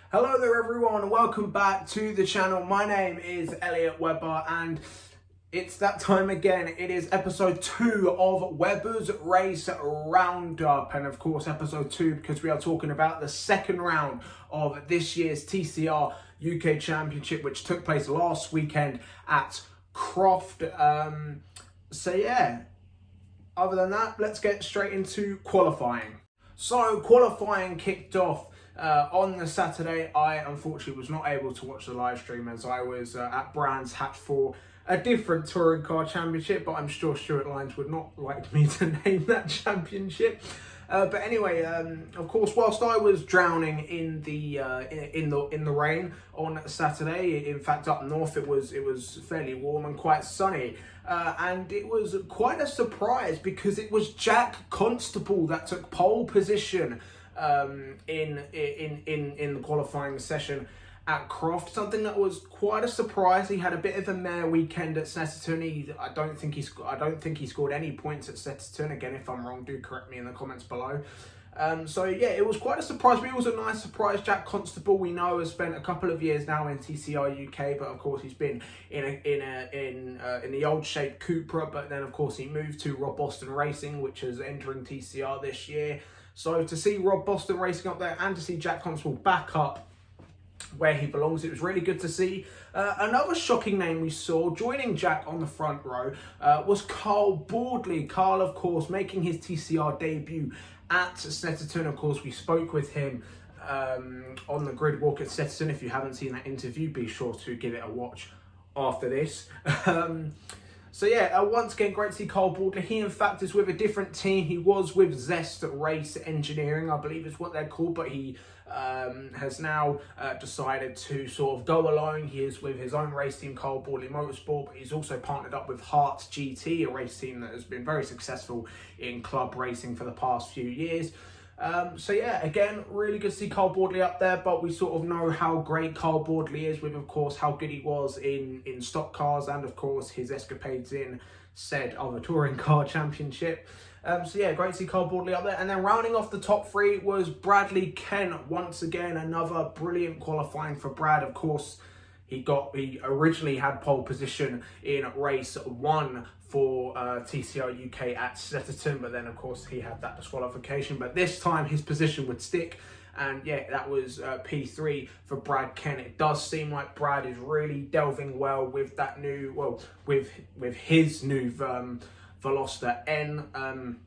Hello there everyone and welcome back to the channel. My name is Elliot Webber and it's that time again. It is episode 2 of Webber's Race Roundup, and of course episode 2 because we are talking about the second round of this year's TCR UK Championship, which took place last weekend at Croft. So yeah, other than that, let's get straight into qualifying. So qualifying kicked off on the Saturday. I unfortunately was not able to watch the live stream as I was at Brands Hatch for a different touring car championship, but I'm sure Stuart Lyons would not like me to name that championship. But anyway, of course, whilst I was drowning in the rain on Saturday, in fact up north it was fairly warm and quite sunny, and it was quite a surprise because it was Jack Constable that took pole position in the qualifying session at Croft. Something that was quite a surprise. He had a bit of a mare weekend at Setterton. I don't think he scored any points at Setterton. Again, if I'm wrong, do correct me in the comments below. So yeah, it was quite a surprise, but it was a nice surprise. Jack Constable, we know, has spent a couple of years now in TCR UK, but of course he's been in the old shape Cupra, but then of course he moved to Rob Boston Racing, which is entering TCR this year. So to see Rob Boston Racing up there and to see Jack Constable back up where he belongs, it was really good to see. Another shocking name we saw joining Jack on the front row was Carl Boardley. Carl, of course, making his TCR debut at Setterton. Of course, we spoke with him on the grid walk at Setterton. If you haven't seen that interview, be sure to give it a watch after this. So yeah, once again, great to see Carl Boardley. He, in fact, is with a different team. He was with Zest Race Engineering, I believe is what they're called, but he has now decided to sort of go alone. He is with his own race team, Carl Boardley Motorsport, but he's also partnered up with Hearts GT, a race team that has been very successful in club racing for the past few years. So yeah, again, really good to see Carl Boardley up there, but we sort of know how great Carl Boardley is with, of course, how good he was in stock cars and, of course, his escapades in said other touring car championship. So yeah, great to see Carl Boardley up there. And then rounding off the top 3 was Bradley Kent. Once again, another brilliant qualifying for Brad. Of course, he originally had pole position in race 1 for TCR UK at Setterton, but then of course he had that disqualification, but this time his position would stick, and yeah, that was P3 for Brad Kent. It does seem like Brad is really delving well with that new, with his new Veloster N.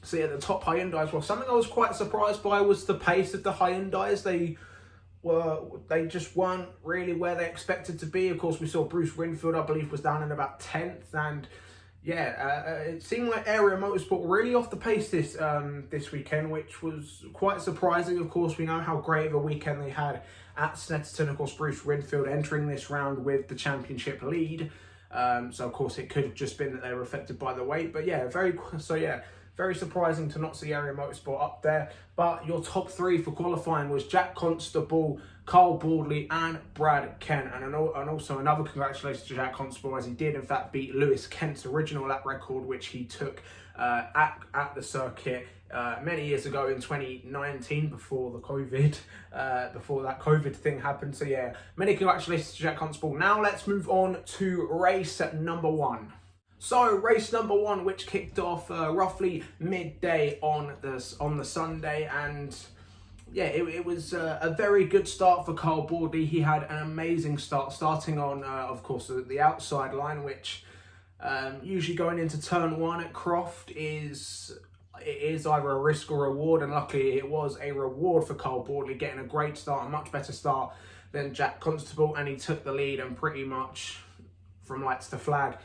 So yeah, the top Hyundais, well, something I was quite surprised by was the pace of the Hyundais. They just weren't really where they expected to be. Of course, we saw Bruce Winfield, I believe, was down in about 10th, and yeah, it seemed like Area Motorsport really off the pace this weekend, which was quite surprising. Of course, we know how great of a weekend they had at Snetterton. Of course, Bruce Winfield entering this round with the championship lead. So of course, it could have just been that they were affected by the weight, but yeah, very surprising to not see Area Motorsport up there. But your top 3 for qualifying was Jack Constable, Carl Boardley and Brad Kent. And also another congratulations to Jack Constable, as he did in fact beat Lewis Kent's original lap record, which he took at the circuit many years ago in 2019 before that COVID thing happened. So yeah, many congratulations to Jack Constable. Now let's move on to race number 1. So race number 1, which kicked off roughly midday on the Sunday, and yeah, it was a very good start for Carl Boardley. He had an amazing start, starting on, of course, the outside line, which usually going into turn 1 at Croft is either a risk or reward, and luckily it was a reward for Carl Boardley, getting a great start, a much better start than Jack Constable, and he took the lead and pretty much from lights to flag.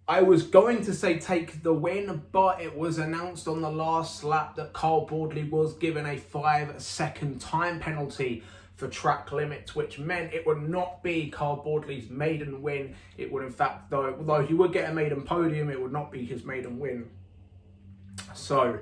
I was going to say take the win, but it was announced on the last lap that Carl Boardley was given a 5-second time penalty for track limits, which meant it would not be Carl Boardley's maiden win. It would, in fact, though he would get a maiden podium, it would not be his maiden win. So,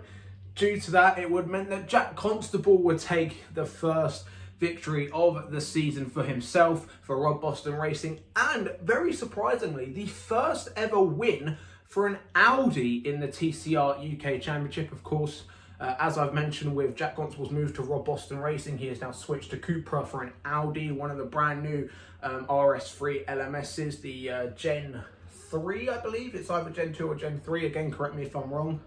due to that, it would mean that Jack Constable would take the first victory of the season for himself, for Rob Boston Racing, and very surprisingly, the first ever win for an Audi in the TCR UK Championship. Of course, As I've mentioned, with Jack Constable's move to Rob Boston Racing, he has now switched to Cupra for an Audi, one of the brand new RS3 LMSs, the Gen 3, I believe. It's either Gen 2 or Gen 3. Again, correct me if I'm wrong.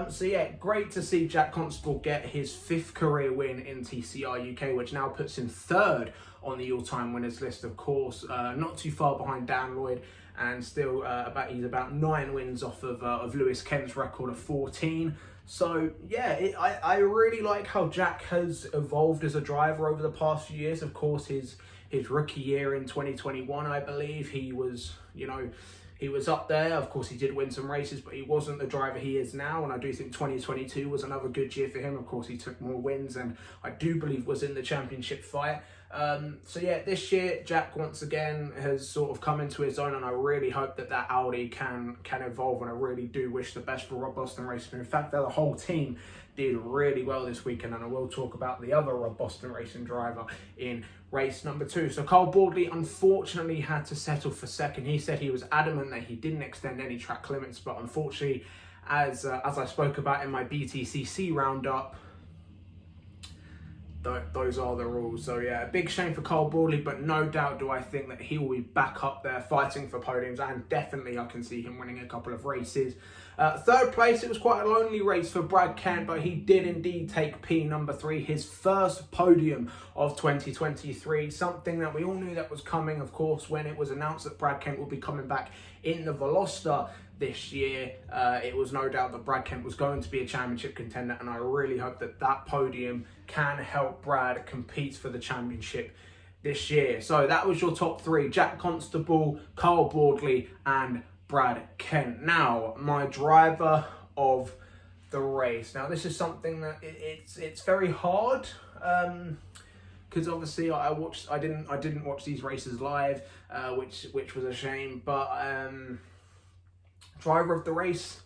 So yeah, great to see Jack Constable get his 5th career win in TCR UK, which now puts him 3rd on the all-time winners list, of course. Not too far behind Dan Lloyd, and still he's about 9 wins off of Lewis Kent's record of 14. So yeah, I really like how Jack has evolved as a driver over the past few years. Of course, his rookie year in 2021, I believe, he was, he was up there. Of course, he did win some races, but he wasn't the driver he is now. And I do think 2022 was another good year for him. Of course, he took more wins and I do believe was in the championship fight. So yeah, this year, Jack once again has sort of come into his own, and I really hope that Audi can evolve, and I really do wish the best for Rob Boston Racing. In fact, the whole team did really well this weekend, and I will talk about the other Rob Boston Racing driver in race number 2. So Carl Boardley unfortunately had to settle for 2nd. He said he was adamant that he didn't extend any track limits, but unfortunately, as I spoke about in my BTCC roundup, those are the rules. So yeah, a big shame for Carl Boardley, but no doubt do I think that he will be back up there fighting for podiums, and definitely I can see him winning a couple of races. 3rd place, it was quite a lonely race for Brad Kent, but he did indeed take P number 3, his 1st podium of 2023, something that we all knew that was coming, of course, when it was announced that Brad Kent would be coming back in the Veloster this year. It was no doubt that Brad Kent was going to be a championship contender, and I really hope that podium can help Brad compete for the championship this year. So that was your top 3: Jack Constable, Carl Boardley, and Brad Kent. Now, my driver of the race. Now, this is something that it's very hard, because obviously I didn't watch these races live, which was a shame. But driver of the race,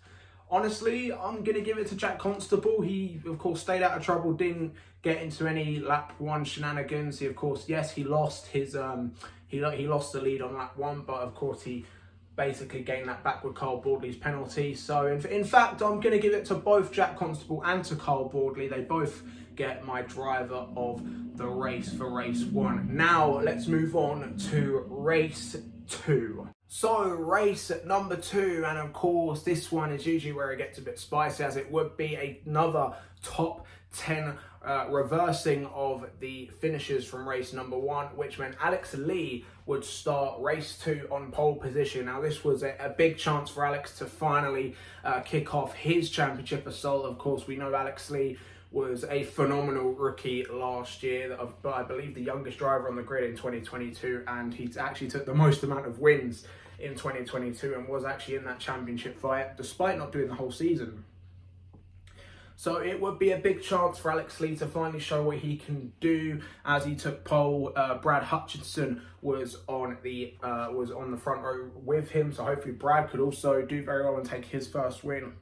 honestly, I'm gonna give it to Jack Constable. He of course stayed out of trouble, didn't get into any lap 1 shenanigans. He, of course, yes, he lost his he lost the lead on lap 1, but of course he basically gained that back with Carl Boardley's penalty. So in fact, I'm going to give it to both Jack Constable and to Carl Boardley. They both get my driver of the race for race 1. Now let's move on to race 2. So race number 2, and of course this one is usually where it gets a bit spicy, as it would be another top 10 reversing of the finishes from race number 1, which meant Alex Lee would start race 2 on pole position. Now this was a big chance for Alex to finally kick off his championship assault. Of course, we know Alex Lee was a phenomenal rookie last year, I believe the youngest driver on the grid in 2022, and he actually took the most amount of wins in 2022 and was actually in that championship fight despite not doing the whole season. So it would be a big chance for Alex Lee to finally show what he can do, as he took pole. Brad Hutchinson was on the front row with him, so hopefully Brad could also do very well and take his first win.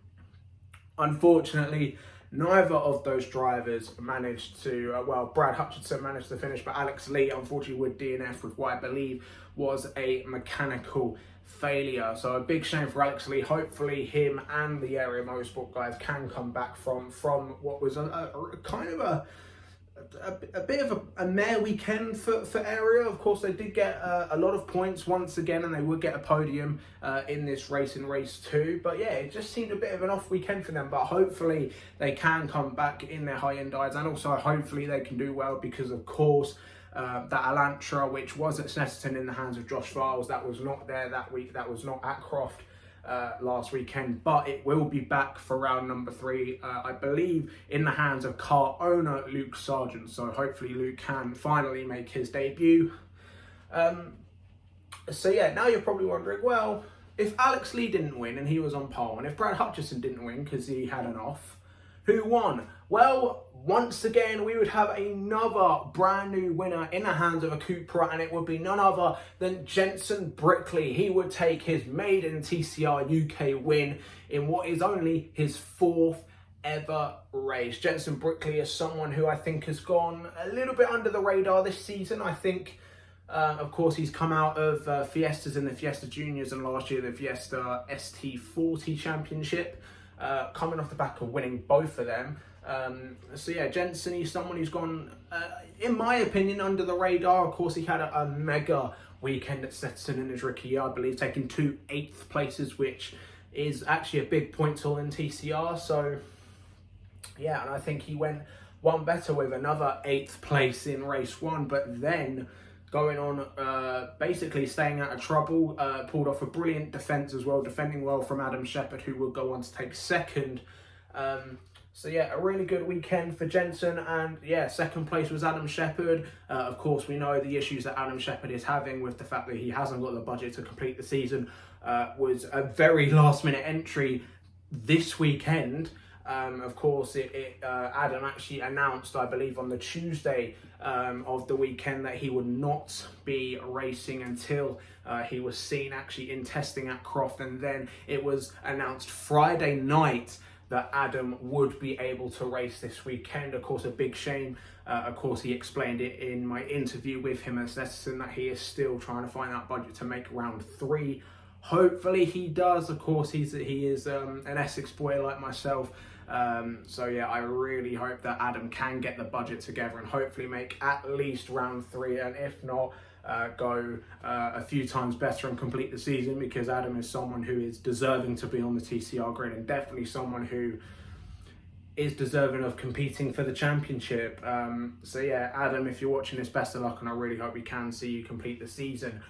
Unfortunately, neither of those drivers managed to, Brad Hutchinson managed to finish, but Alex Lee unfortunately would DNF with what I believe was a mechanical failure. So a big shame for Alex Lee. Hopefully him and the Area Motorsport guys can come back from what was a kind of a bit of a mare weekend for Area. Of course, they did get a lot of points once again, and they would get a podium in this race, in race 2. But yeah, it just seemed a bit of an off weekend for them. But hopefully they can come back in their high-end eyes, and also hopefully they can do well, because of course that Elantra, which was at Snetterton in the hands of Josh Files, that was not there that week. That was not at Croft last weekend, but it will be back for round number 3, I believe, in the hands of car owner Luke Sargent. So hopefully Luke can finally make his debut. So yeah, now you're probably wondering, well, if Alex Lee didn't win and he was on pole, and if Brad Hutchinson didn't win because he had an off, who won? Well, once again, we would have another brand new winner in the hands of a Cupra, and it would be none other than Jenson Brickley. He would take his maiden TCR UK win in what is only his 4th ever race. Jenson Brickley is someone who I think has gone a little bit under the radar this season. I think, of course, he's come out of Fiestas in the Fiesta Juniors, and last year the Fiesta ST40 Championship. coming off the back of winning both of them. So yeah, Jenson, he's someone who's gone, in my opinion, under the radar. Of course, he had a mega weekend at Stetson in his rookie year, I believe, taking 2 8th places, which is actually a big point haul in TCR. So yeah, and I think he went one better with another 8th place in race 1, but then going on, basically staying out of trouble, pulled off a brilliant defence as well, defending well from Adam Shepherd, who would go on to take 2nd. So yeah, a really good weekend for Jenson, and yeah, 2nd place was Adam Shepherd. Of course, we know the issues that Adam Shepherd is having with the fact that he hasn't got the budget to complete the season. Was a very last minute entry this weekend. Of course, Adam actually announced, I believe, on the Tuesday of the weekend that he would not be racing until he was seen actually in testing at Croft, and then it was announced Friday night that Adam would be able to race this weekend. Of course, a big shame. Of course, he explained it in my interview with him at Stetson that he is still trying to find that budget to make round 3. Hopefully he does. Of course, he is an Essex boy like myself. So yeah, I really hope that Adam can get the budget together and hopefully make at least round 3, and if not, go a few times better and complete the season, because Adam is someone who is deserving to be on the TCR grid, and definitely someone who is deserving of competing for the championship. So yeah, Adam, if you're watching this, best of luck, and I really hope we can see you complete the season.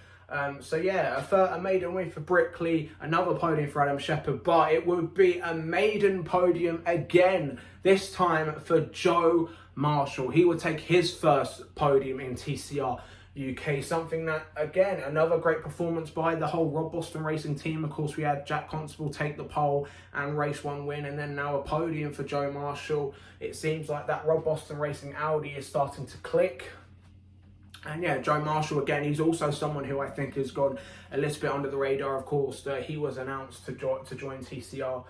So yeah, a maiden win for Brickley, another podium for Adam Shepherd, but it would be a maiden podium again, this time for Joe Marshall. He would take his first podium in TCR UK, something that, again, another great performance by the whole Rob Boston Racing team. Of course, we had Jack Constable take the pole and race 1 win, and then now a podium for Joe Marshall. It seems like that Rob Boston Racing Audi is starting to click. And yeah, Joe Marshall, again, he's also someone who I think has gone a little bit under the radar. Of course, he was announced to join TCR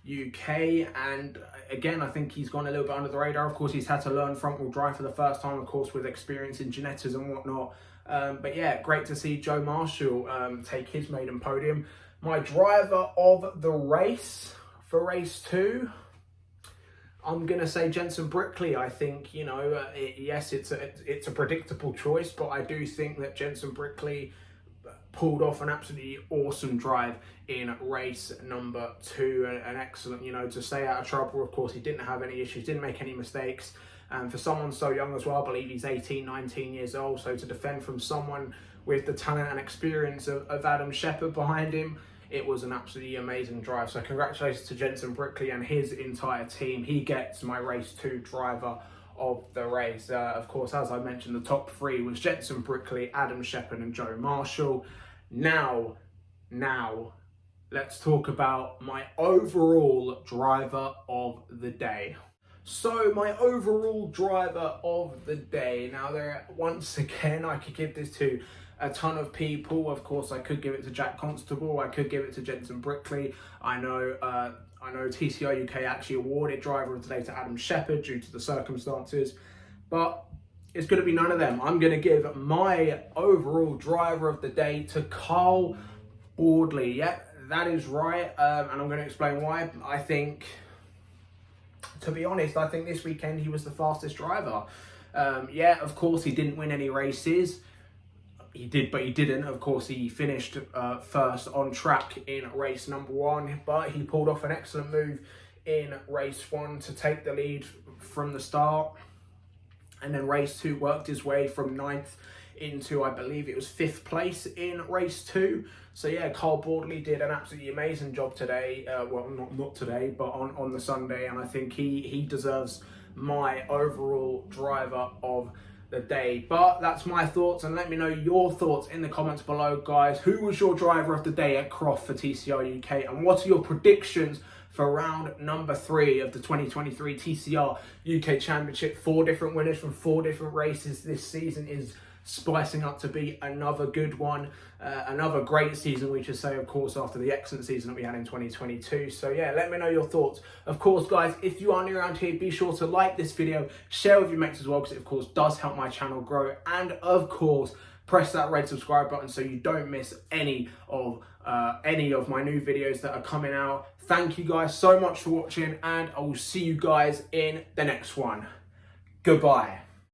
UK, and again, I think he's gone a little bit under the radar. Of course, he's had to learn front-wheel drive for the first time, of course, with experience in Ginettas and whatnot. But yeah, great to see Joe Marshall take his maiden podium. My driver of the race for race 2, I'm going to say Jenson Brickley. I think, you know, yes, it's a predictable choice, but I do think that Jenson Brickley pulled off an absolutely awesome drive in race number 2. An excellent, you know, to stay out of trouble. Of course, he didn't have any issues, didn't make any mistakes. And for someone so young as well, I believe he's 18, 19 years old. So to defend from someone with the talent and experience of Adam Shepherd behind him, it was an absolutely amazing drive. So congratulations to Jenson Brickley and his entire team. He gets my race 2 driver of the race. Of course, as I mentioned, the top 3 was Jenson Brickley, Adam Shepherd and Joe Marshall. Now, let's talk about my overall driver of the day. So my overall driver of the day. Now, once again, I could give this to a ton of people. Of course, I could give it to Jack Constable. I could give it to Jenson Brickley. I know TCR UK actually awarded driver of the day to Adam Shepherd due to the circumstances, but it's going to be none of them. I'm going to give my overall driver of the day to Carl Boardley. Yeah, that is right. And I'm going to explain why. I think, to be honest, I think this weekend he was the fastest driver. Yeah, of course, he didn't win any races. He did, but he didn't. Of course, he finished first on track in race number 1, but he pulled off an excellent move in race 1 to take the lead from the start. And then race 2 worked his way from 9th into, I believe it was 5th place in race 2. So yeah, Carl Boardley did an absolutely amazing job today. Well, not today, but on the Sunday. And I think he deserves my overall driver of the day. But that's my thoughts, and let me know your thoughts in the comments below, guys. Who was your driver of the day at Croft for TCR UK, and what are your predictions for round number 3 of the 2023 TCR UK Championship? 4 different winners from 4 different races. This season is spicing up to be another good one, another great season, we should say, of course, after the excellent season that we had in 2022. So yeah, let me know your thoughts. Of course, guys, if you are new around here, be sure to like this video, share with your mates as well, because it of course does help my channel grow, and of course press that red subscribe button so you don't miss any of my new videos that are coming out. Thank you guys so much for watching, and I will see you guys in the next one. Goodbye.